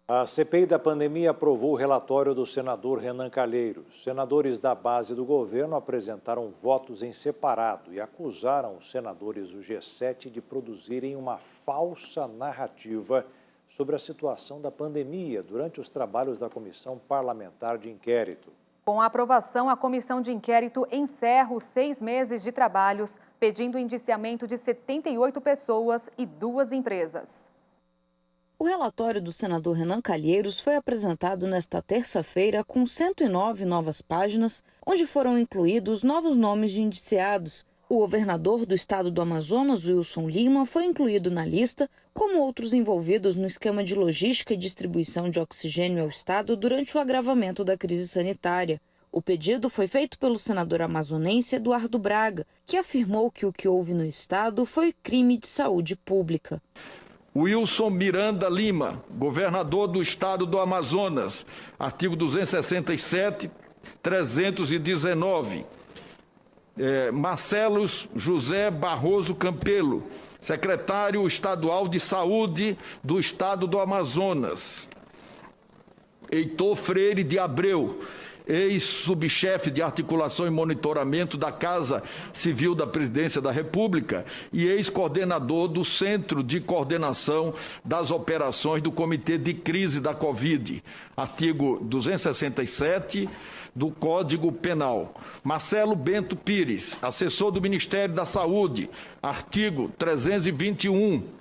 A CPI da pandemia aprovou o relatório do senador Renan Calheiros. Senadores da base do governo apresentaram votos em separado e acusaram os senadores do G7 de produzirem uma falsa narrativa sobre a situação da pandemia durante os trabalhos da Comissão Parlamentar de Inquérito. Com a aprovação, a comissão de inquérito encerra os 6 meses de trabalhos, pedindo o indiciamento de 78 pessoas e 2 empresas. O relatório do senador Renan Calheiros foi apresentado nesta terça-feira com 109 novas páginas, onde foram incluídos novos nomes de indiciados. O governador do estado do Amazonas, Wilson Lima, foi incluído na lista, como outros envolvidos no esquema de logística e distribuição de oxigênio ao estado durante o agravamento da crise sanitária. O pedido foi feito pelo senador amazonense Eduardo Braga, que afirmou que o que houve no estado foi crime de saúde pública. Wilson Miranda Lima, governador do estado do Amazonas, artigo 267, 319. Marcelo José Barroso Campelo, secretário estadual de saúde do estado do Amazonas. Heitor Freire de Abreu, ex-subchefe de articulação e monitoramento da Casa Civil da Presidência da República e ex-coordenador do Centro de Coordenação das Operações do Comitê de Crise da Covid, artigo 267 do Código Penal. Marcelo Bento Pires, assessor do Ministério da Saúde, artigo 321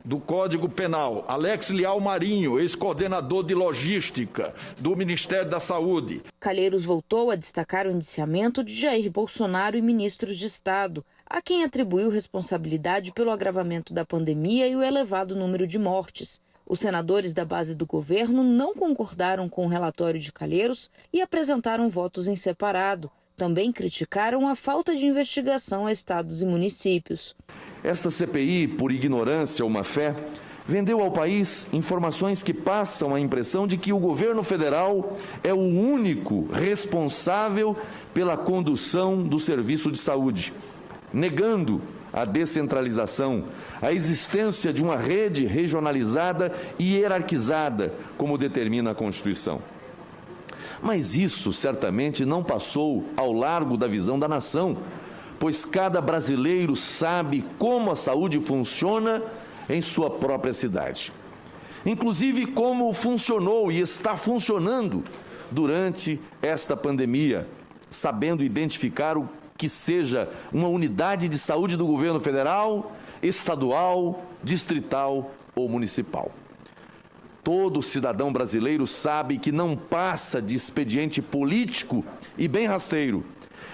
do Código Penal. Alex Leal Marinho, ex-coordenador de logística do Ministério da Saúde. Calheiros voltou a destacar o indiciamento de Jair Bolsonaro e ministros de Estado, a quem atribuiu responsabilidade pelo agravamento da pandemia e o elevado número de mortes. Os senadores da base do governo não concordaram com o relatório de Calheiros e apresentaram votos em separado. Também criticaram a falta de investigação a estados e municípios. Esta CPI, por ignorância ou má-fé, vendeu ao país informações que passam a impressão de que o governo federal é o único responsável pela condução do serviço de saúde, negando a descentralização, a existência de uma rede regionalizada e hierarquizada, como determina a Constituição. Mas isso certamente não passou ao largo da visão da nação, pois cada brasileiro sabe como a saúde funciona em sua própria cidade. Inclusive como funcionou e está funcionando durante esta pandemia, sabendo identificar o que seja uma unidade de saúde do governo federal, estadual, distrital ou municipal. Todo cidadão brasileiro sabe que não passa de expediente político e bem rasteiro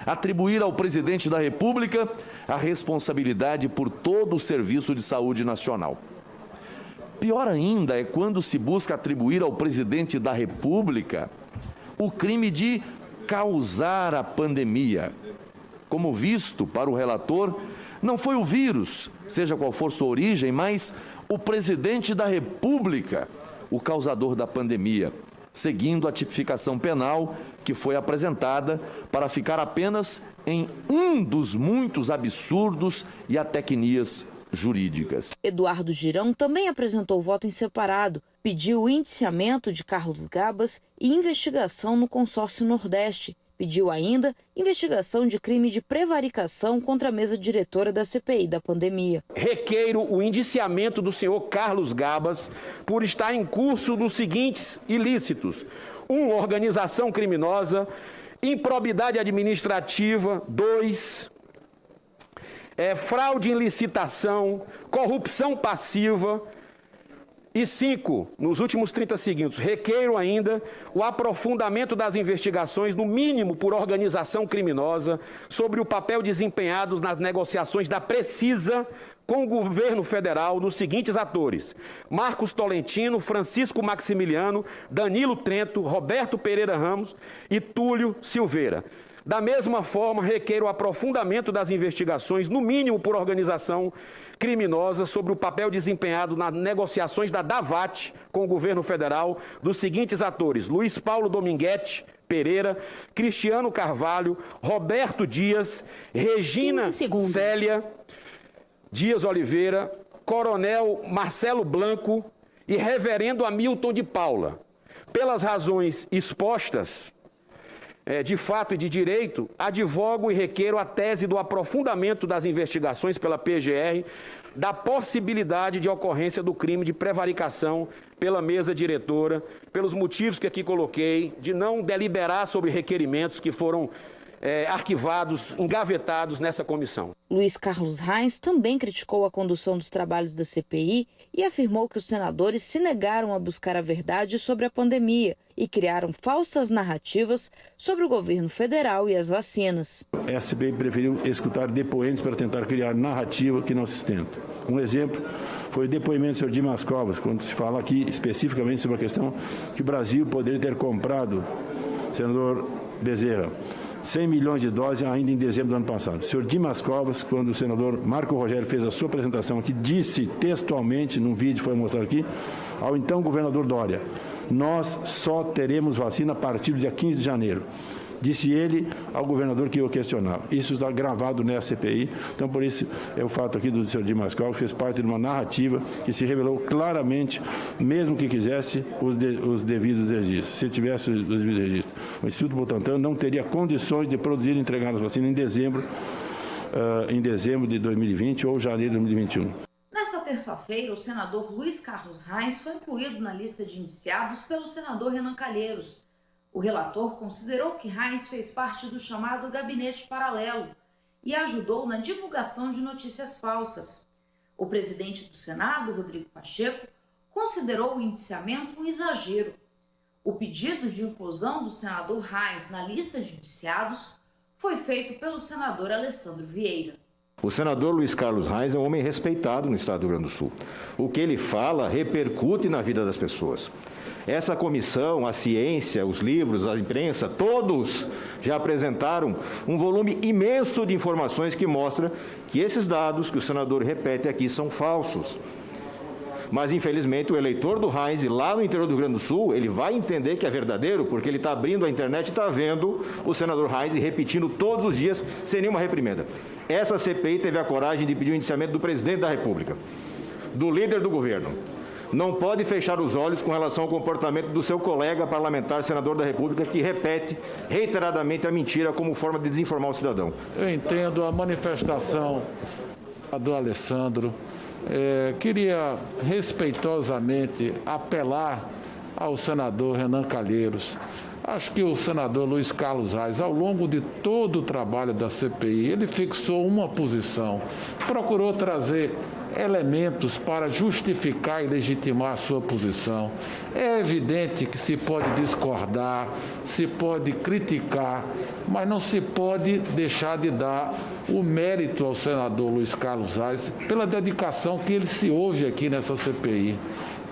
atribuir ao presidente da República a responsabilidade por todo o serviço de saúde nacional. Pior ainda é quando se busca atribuir ao presidente da República o crime de causar a pandemia. Como visto para o relator, não foi o vírus, seja qual for sua origem, mas o presidente da República, o causador da pandemia, seguindo a tipificação penal que foi apresentada para ficar apenas em um dos muitos absurdos e atecnias jurídicas. Eduardo Girão também apresentou voto em separado, pediu o indiciamento de Carlos Gabas e investigação no consórcio Nordeste. Pediu ainda investigação de crime de prevaricação contra a mesa diretora da CPI da pandemia. Requeiro o indiciamento do senhor Carlos Gabas por estar em curso dos seguintes ilícitos: 1. Organização criminosa, improbidade administrativa, 2. Fraude em licitação, corrupção passiva. E 5, nos últimos 30 segundos, requeiro ainda o aprofundamento das investigações, no mínimo por organização criminosa, sobre o papel desempenhado nas negociações da Precisa com o governo federal dos seguintes atores: Marcos Tolentino, Francisco Maximiliano, Danilo Trento, Roberto Pereira Ramos e Túlio Silveira. Da mesma forma, requeiro o aprofundamento das investigações, no mínimo por organização criminosa, sobre o papel desempenhado nas negociações da DAVAT com o governo federal dos seguintes atores: Luiz Paulo Dominguete Pereira, Cristiano Carvalho, Roberto Dias, Regina Célia Dias Oliveira, Coronel Marcelo Blanco e reverendo Hamilton de Paula. Pelas razões expostas, de fato e de direito, advogo e requeiro a tese do aprofundamento das investigações pela PGR da possibilidade de ocorrência do crime de prevaricação pela mesa diretora, pelos motivos que aqui coloquei, de não deliberar sobre requerimentos que foram arquivados, engavetados nessa comissão. Luiz Carlos Reis também criticou a condução dos trabalhos da CPI e afirmou que os senadores se negaram a buscar a verdade sobre a pandemia e criaram falsas narrativas sobre o governo federal e as vacinas. A CPI preferiu escutar depoentes para tentar criar narrativa que não se sustenta. Um exemplo foi o depoimento do senhor Dimas Covas, quando se fala aqui especificamente sobre a questão que o Brasil poderia ter comprado, senador Bezerra, 100 milhões de doses ainda em dezembro do ano passado. O senhor Dimas Covas, quando o senador Marco Rogério fez a sua apresentação aqui, disse textualmente, num vídeo que foi mostrado aqui, ao então governador Dória, nós só teremos vacina a partir do dia 15 de janeiro. Disse ele ao governador que eu questionava. Isso está gravado nessa CPI. Então, por isso, é o fato aqui do senhor Dimas Covas, que fez parte de uma narrativa que se revelou claramente, mesmo que quisesse, os devidos registros. Se tivesse os devidos registros, o Instituto Butantan não teria condições de produzir e entregar as vacinas em dezembro de 2020 ou janeiro de 2021. Nesta terça-feira, o senador Luiz Carlos Reis foi incluído na lista de indiciados pelo senador Renan Calheiros. O relator considerou que Reis fez parte do chamado gabinete paralelo e ajudou na divulgação de notícias falsas. O presidente do Senado, Rodrigo Pacheco, considerou o indiciamento um exagero. O pedido de inclusão do senador Reis na lista de indiciados foi feito pelo senador Alessandro Vieira. O senador Luiz Carlos Reis é um homem respeitado no estado do Rio Grande do Sul. O que ele fala repercute na vida das pessoas. Essa comissão, a ciência, os livros, a imprensa, todos já apresentaram um volume imenso de informações que mostra que esses dados que o senador repete aqui são falsos. Mas, infelizmente, o eleitor do Reis, lá no interior do Rio Grande do Sul, ele vai entender que é verdadeiro, porque ele está abrindo a internet e está vendo o senador Reis repetindo todos os dias, sem nenhuma reprimenda. Essa CPI teve a coragem de pedir o indiciamento do presidente da República, do líder do governo. Não pode fechar os olhos com relação ao comportamento do seu colega parlamentar, senador da República, que repete reiteradamente a mentira como forma de desinformar o cidadão. Eu entendo a manifestação do Alessandro. Queria respeitosamente apelar ao senador Renan Calheiros. Acho que o senador Luiz Carlos Reis, ao longo de todo o trabalho da CPI, ele fixou uma posição, procurou trazer elementos para justificar e legitimar a sua posição. É evidente que se pode discordar, se pode criticar, mas não se pode deixar de dar o mérito ao senador Luiz Carlos Reis pela dedicação que ele se ouve aqui nessa CPI,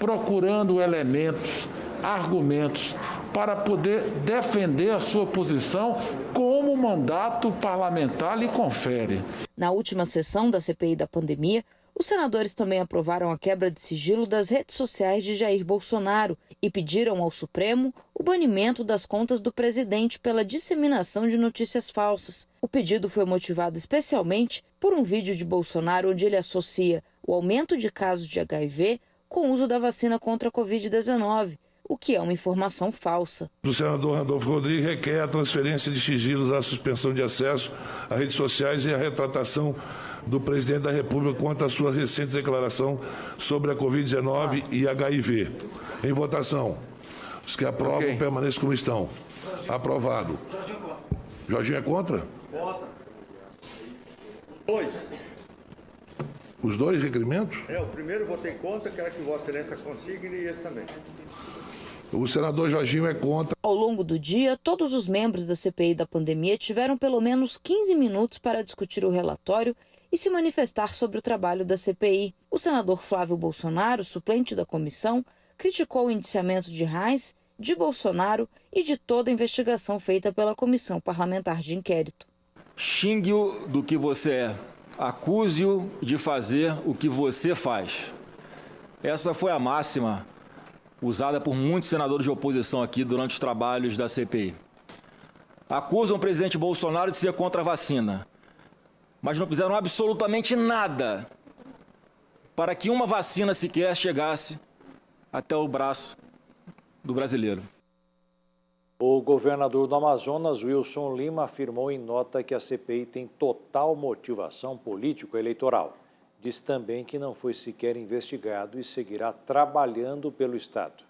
procurando elementos, argumentos para poder defender a sua posição como o mandato parlamentar lhe confere. Na última sessão da CPI da pandemia, os senadores também aprovaram a quebra de sigilo das redes sociais de Jair Bolsonaro e pediram ao Supremo o banimento das contas do presidente pela disseminação de notícias falsas. O pedido foi motivado especialmente por um vídeo de Bolsonaro onde ele associa o aumento de casos de HIV com o uso da vacina contra a Covid-19, o que é uma informação falsa. Do senador Randolfo Rodrigues requer a transferência de sigilos, a suspensão de acesso às redes sociais e a retratação do presidente da República quanto à sua recente declaração sobre a Covid-19 e HIV. Em votação. Os que aprovam permaneçam como estão. Aprovado. Jorginho é contra? Contra. Os dois requerimentos? O primeiro eu votei contra, quero que Vossa Excelência consiga e esse também. O senador Jorginho é contra. Ao longo do dia, todos os membros da CPI da pandemia tiveram pelo menos 15 minutos para discutir o relatório e se manifestar sobre o trabalho da CPI. O senador Flávio Bolsonaro, suplente da comissão, criticou o indiciamento de Reis, de Bolsonaro e de toda a investigação feita pela Comissão Parlamentar de Inquérito. Xingue-o do que você é. Acuse-o de fazer o que você faz. Essa foi a máxima usada por muitos senadores de oposição aqui durante os trabalhos da CPI. Acusam o presidente Bolsonaro de ser contra a vacina, mas não fizeram absolutamente nada para que uma vacina sequer chegasse até o braço do brasileiro. O governador do Amazonas, Wilson Lima, afirmou em nota que a CPI tem total motivação político-eleitoral. Diz também que não foi sequer investigado e seguirá trabalhando pelo Estado.